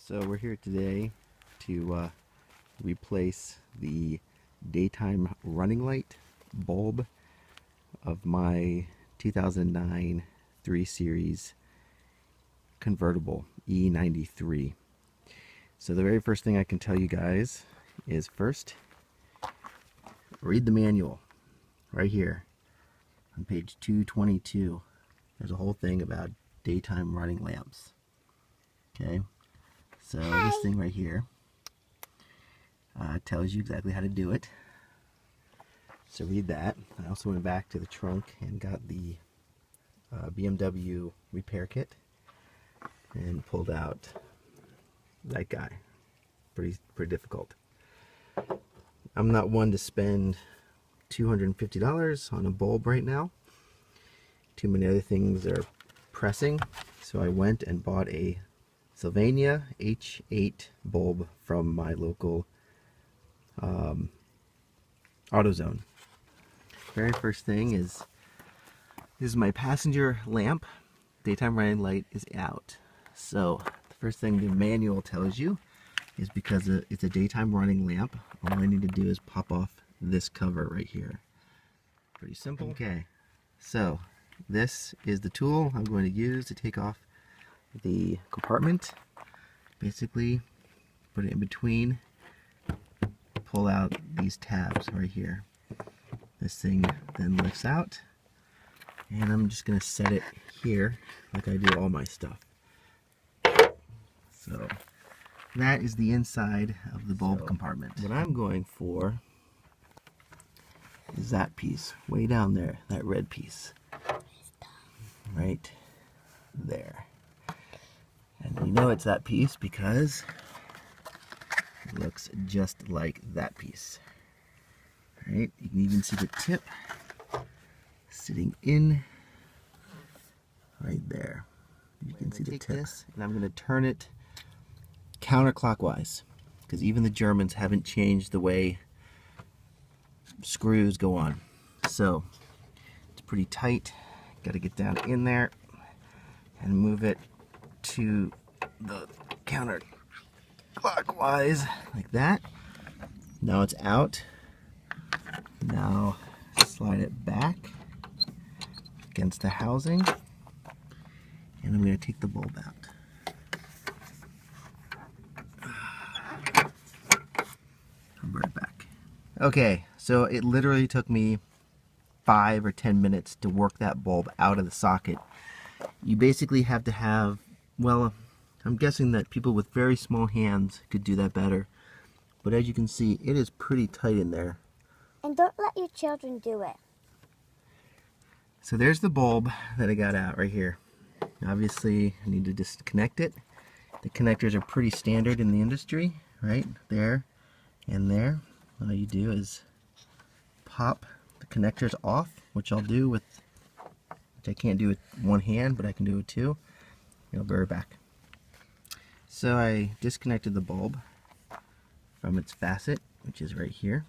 So we're here today to replace the daytime running light bulb of my 2009 3 Series convertible E93. So the very first thing I can tell you guys is first, read the manual right here on page 222. There's a whole thing about daytime running lamps. Okay, so this thing right here tells you exactly how to do it. So read that. I also went back to the trunk and got the BMW repair kit and pulled out that guy. Pretty difficult. I'm not one to spend $250 on a bulb right now. Too many other things are pressing, so I went and bought a Sylvania H8 bulb from my local AutoZone. Very first thing is, this is my passenger lamp. Daytime running light is out. So the first thing the manual tells you is, because it's a daytime running lamp, all I need to do is pop off this cover right here. Pretty simple. Okay, so this is the tool I'm going to use to take off the compartment. Basically put it in between, pull out these tabs right here. This thing then lifts out, and I'm just going to set it here like I do all my stuff. So that is the inside of the bulb compartment. What I'm going for is that piece way down there, that red piece right there. And we know it's that piece because it looks just like that piece. Right? You can even see the tip sitting in right there. You can see the tip. And I'm going to turn it counterclockwise, because even the Germans haven't changed the way screws go on. So it's pretty tight. Got to get down in there and move it to the counterclockwise like that. Now it's out. Now slide it back against the housing, and I'm going to take the bulb out. I'll bring it back. Okay, so it literally took me 5 or 10 minutes to work that bulb out of the socket. You basically have to have, well, I'm guessing that people with very small hands could do that better. But as you can see, it is pretty tight in there. And don't let your children do it. So there's the bulb that I got out right here. Obviously, I need to disconnect it. The connectors are pretty standard in the industry, right? There and there. All you do is pop the connectors off, which I'll do with, which I can't do with one hand, but I can do with two. I'll bear it back. So I disconnected the bulb from its facet, which is right here.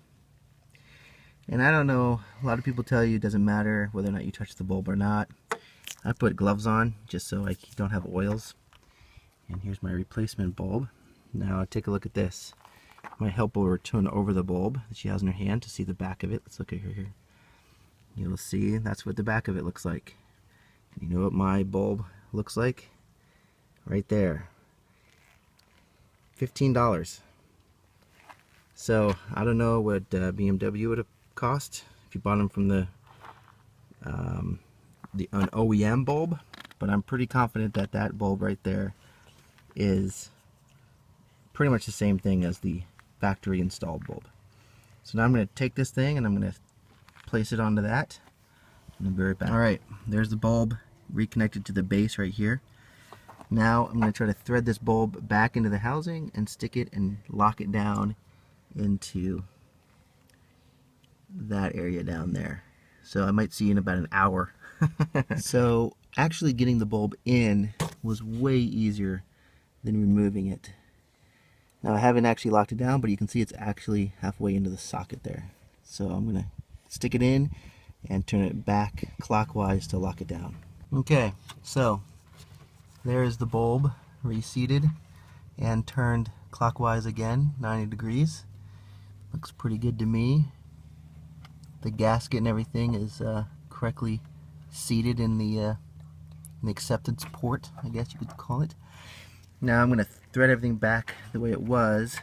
And I don't know, a lot of people tell you it doesn't matter whether or not you touch the bulb or not. I put gloves on just so I don't have oils. And here's my replacement bulb. Now take a look at this. My helper will turn over the bulb that she has in her hand to see the back of it. Let's look at her here. You'll see that's what the back of it looks like. And you know what my bulb looks like? Right there. $15. So I don't know what BMW would have cost if you bought them from an OEM bulb, but I'm pretty confident that that bulb right there is pretty much the same thing as the factory installed bulb. So now I'm going to take this thing and I'm going to place it onto that and be right back. Alright, there's the bulb reconnected to the base right here. Now I'm going to try to thread this bulb back into the housing and stick it and lock it down into that area down there. So I might see you in about an hour. So actually getting the bulb in was way easier than removing it. Now I haven't actually locked it down, but you can see it's actually halfway into the socket there. So I'm going to stick it in and turn it back clockwise to lock it down. Okay, so there's the bulb reseated and turned clockwise again, 90 degrees. Looks pretty good to me. The gasket and everything is correctly seated in the acceptance port, I guess you could call it. Now I'm going to thread everything back the way it was.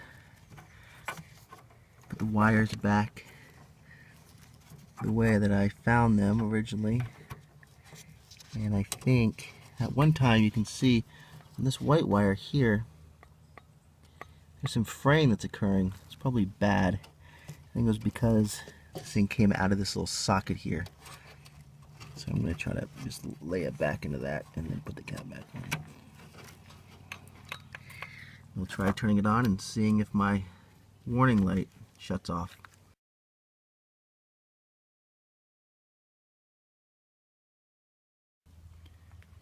Put the wires back the way that I found them originally. And I think at one time you can see on this white wire here, there's some fraying that's occurring. It's probably bad. I think it was because this thing came out of this little socket here. So I'm going to try to just lay it back into that and then put the cap back on. We'll try turning it on and seeing if my warning light shuts off.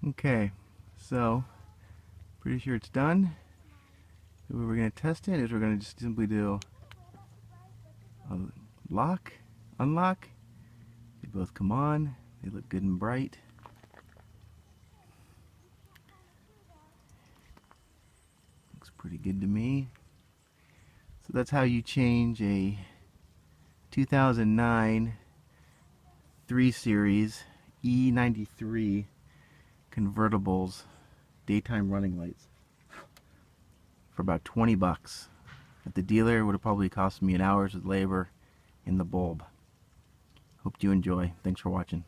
Okay, so pretty sure it's done. The way we're going to test it is we're going to just simply do a lock, unlock. They both come on. They look good and bright. Looks pretty good to me. So that's how you change a 2009 3 Series E93 convertibles daytime running lights for about 20 bucks. At the dealer it would have probably cost me an hour's labor in the bulb. Hope you enjoy. Thanks for watching.